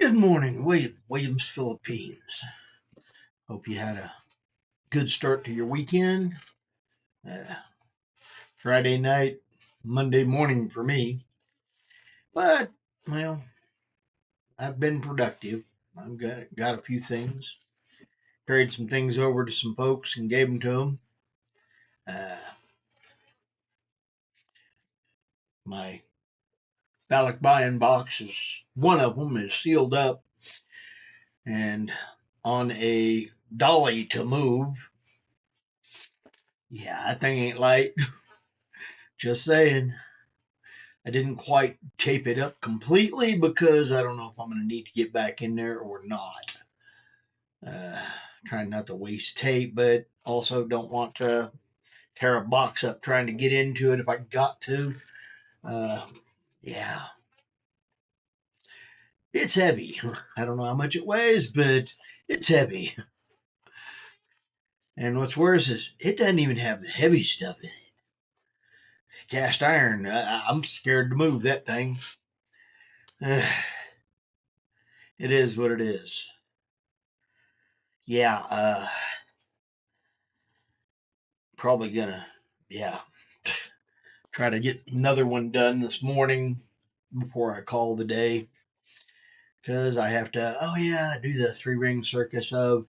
Good morning, Williams, Philippines. Hope you had a good start to your weekend. Uh, Friday night, Monday morning for me. But, well, I've been productive. I've got a few things. Carried some things over to some folks and gave them to them. Uh, my Balikbayan box is one of them is sealed up and on a dolly to move. Yeah, that thing ain't light. Just saying. I didn't quite tape it up completely because I don't know if I'm going to need to get back in there or not. Uh, Trying not to waste tape, but also don't want to tear a box up trying to get into it if I got to. Uh, yeah, it's heavy. I don't know how much it weighs, but it's heavy. And what's worse is it doesn't even have the heavy stuff in it. Cast iron. I'm scared to move that thing. It is what it is. Yeah, probably gonna, yeah, try to get another one done this morning before I call the day. Because I have to, oh yeah, do the three ring circus of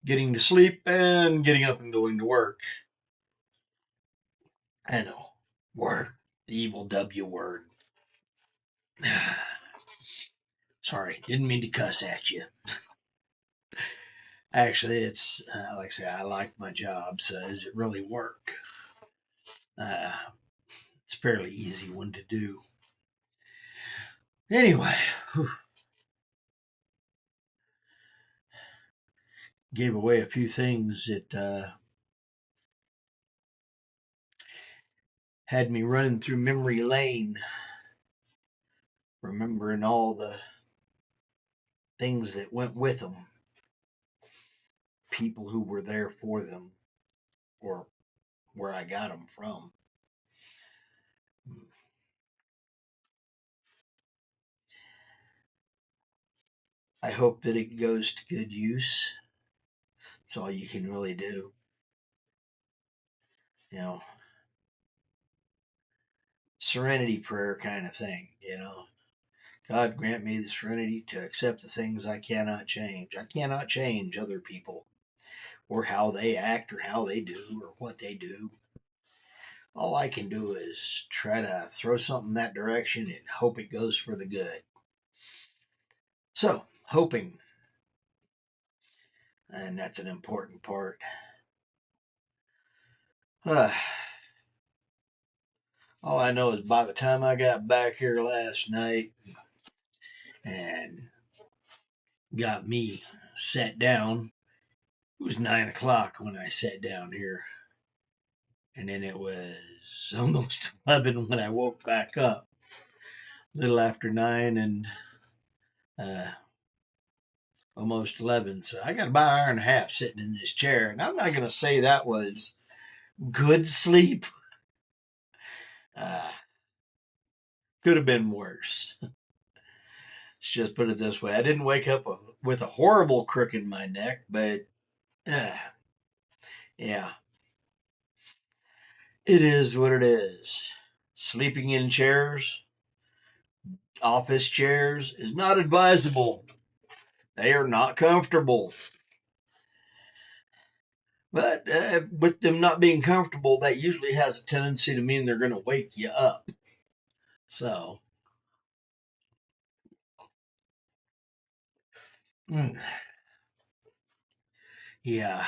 getting to sleep and getting up and going to work. I know, work, the evil W word. Sorry, didn't mean to cuss at you. Actually, it's like I say, I like my job, so does it really work? Uh, it's a fairly easy one to do. Anyway, whew, gave away a few things that had me running through memory lane, remembering all the things that went with them, people who were there for them, or where I got them from. I hope that it goes to good use. That's all you can really do. You know, serenity prayer kind of thing, you know. God grant me the serenity to accept the things I cannot change. I cannot change other people or how they act or how they do or what they do. All I can do is try to throw something that direction and hope it goes for the good. So, hoping, and that's an important part. Uh, all I know is by the time I got back here last night and got me sat down, it was 9 o'clock when I sat down here. And then it was almost 11 when I woke back up. A little after 9 and uh, almost 11. So I got about an hour and a half sitting in this chair. And I'm not going to say that was good sleep. Uh, could have been worse. Let's just put it this way. I didn't wake up with a horrible crook in my neck, but uh, yeah, it is what it is. Sleeping in chairs, office chairs, is not advisable. They are not comfortable. But with them not being comfortable, that usually has a tendency to mean they're going to wake you up. So, mm, yeah.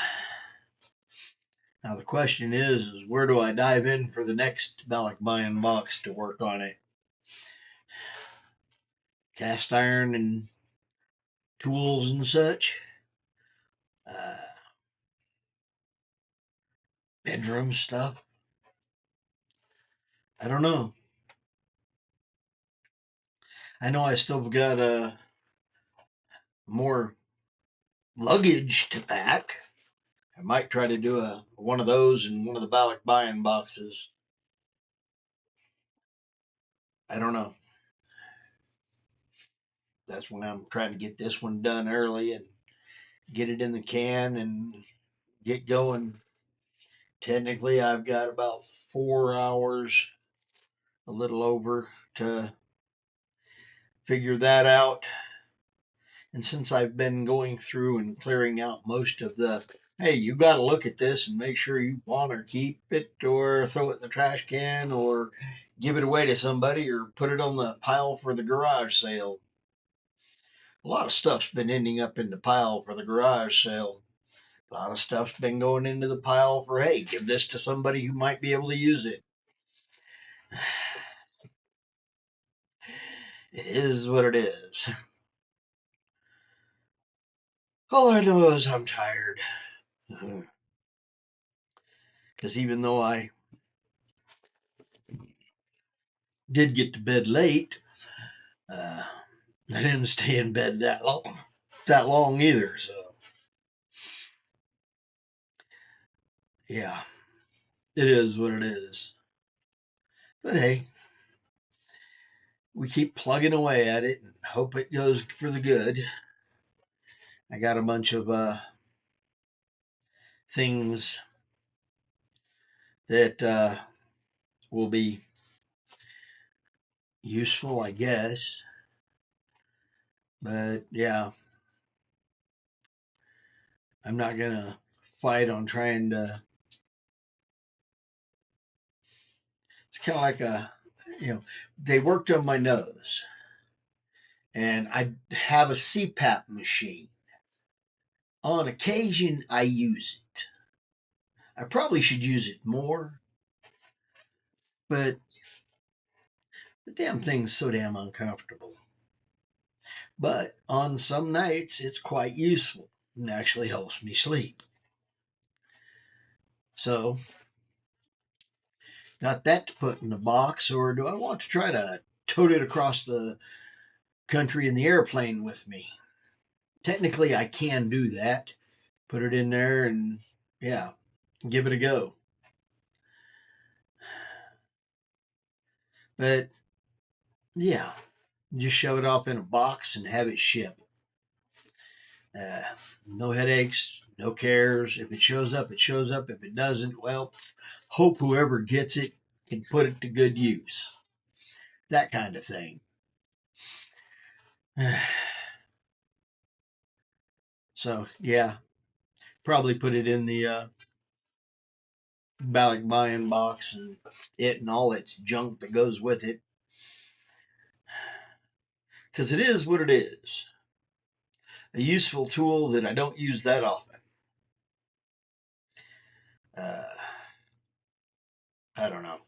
Now the question is where do I dive in for the next Balikbayan box to work on it? Cast iron and tools and such. Uh, Bedroom stuff. I don't know. I know I still got more luggage to pack. I might try to do a one of those in one of the Balikbayan boxes. I don't know. That's when I'm trying to get this one done early and get it in the can and get going. Technically, I've got about 4 hours, a little over, to figure that out. And since I've been going through and clearing out most of the, hey, you got to look at this and make sure you want or keep it or throw it in the trash can or give it away to somebody or put it on the pile for the garage sale. A lot of stuff's been ending up in the pile for the garage sale. A lot of stuff's been going into the pile for, hey, give this to somebody who might be able to use it. It is what it is. All I know is I'm tired. Because even though I did get to bed late, uh, I didn't stay in bed that long either. So yeah, it is what it is. But hey, we keep plugging away at it and hope it goes for the good. I got a bunch of things that will be useful, I guess. But yeah, I'm not gonna fight on trying to. It's kind of like they worked on my nose, and I have a CPAP machine. On occasion, I use it. I probably should use it more, but the damn thing's so damn uncomfortable. But on some nights, it's quite useful and actually helps me sleep. So, got that to put in the box, or do I want to try to tote it across the country in the airplane with me? Technically, I can do that. Put it in there and, yeah, give it a go. But, yeah, just shove it off in a box and have it shipped. Uh, no headaches, no cares. If it shows up, it shows up. If it doesn't, well, hope whoever gets it can put it to good use. That kind of thing. So, yeah, probably put it in the Balak buying box and it and all its junk that goes with it. Because it is what it is. A useful tool that I don't use that often. Uh, I don't know.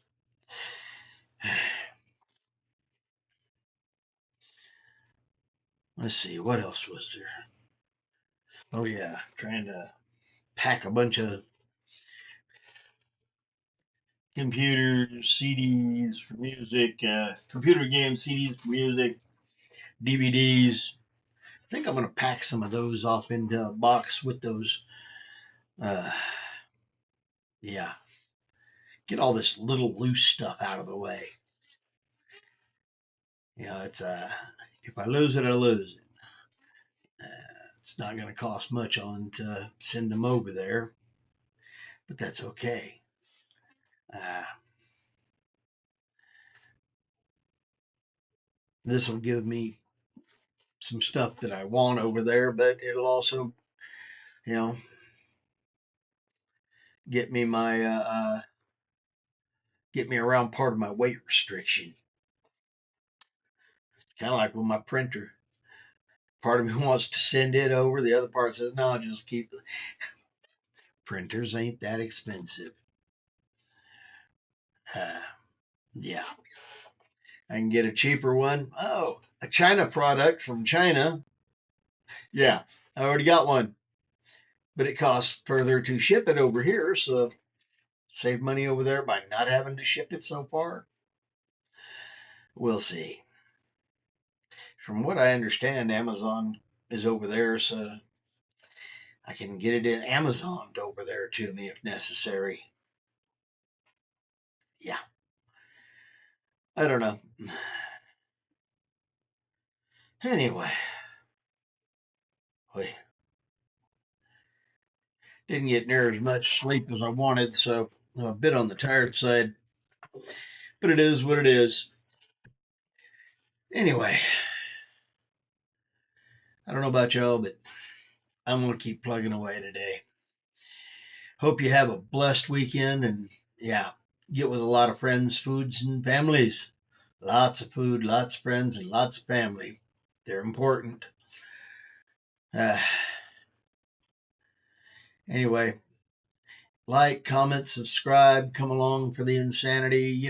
Let's see, what else was there? Oh, yeah, trying to pack a bunch of computers, CDs for music, computer games, CDs for music, DVDs. I think I'm going to pack some of those off into a box with those. Uh, yeah, get all this little loose stuff out of the way. It's if I lose it, I lose it. It's not going to cost much on to send them over there, but that's okay. Uh, this will give me some stuff that I want over there, but it'll also, you know, get me my get me around part of my weight restriction. Kind of like with my printer. Part of me wants to send it over. The other part says, no, just keep it. Printers ain't that expensive. Uh, yeah. I can get a cheaper one. Oh, a China product from China. Yeah, I already got one. But it costs further to ship it over here. So save money over there by not having to ship it so far. We'll see. From what I understand, Amazon is over there. So I can get it in Amazon over there to me if necessary. Yeah, I don't know. Anyway, we didn't get near as much sleep as I wanted, so I'm a bit on the tired side. But it is what it is. Anyway, I don't know about y'all, but I'm going to keep plugging away today. Hope you have a blessed weekend and, yeah, get with a lot of friends, foods, and families. Lots of food, lots of friends, and lots of family. They're important. Uh, anyway, like, comment, subscribe, come along for the insanity,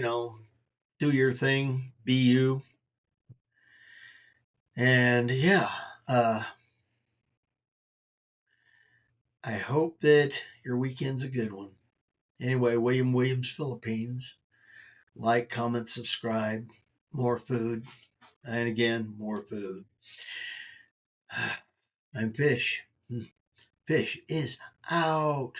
do your thing, be you. And yeah, I hope that your weekend's a good one. Anyway, William Williams, Philippines. Like, comment, subscribe. More food. And again, more food. I'm Fish. Fish is out.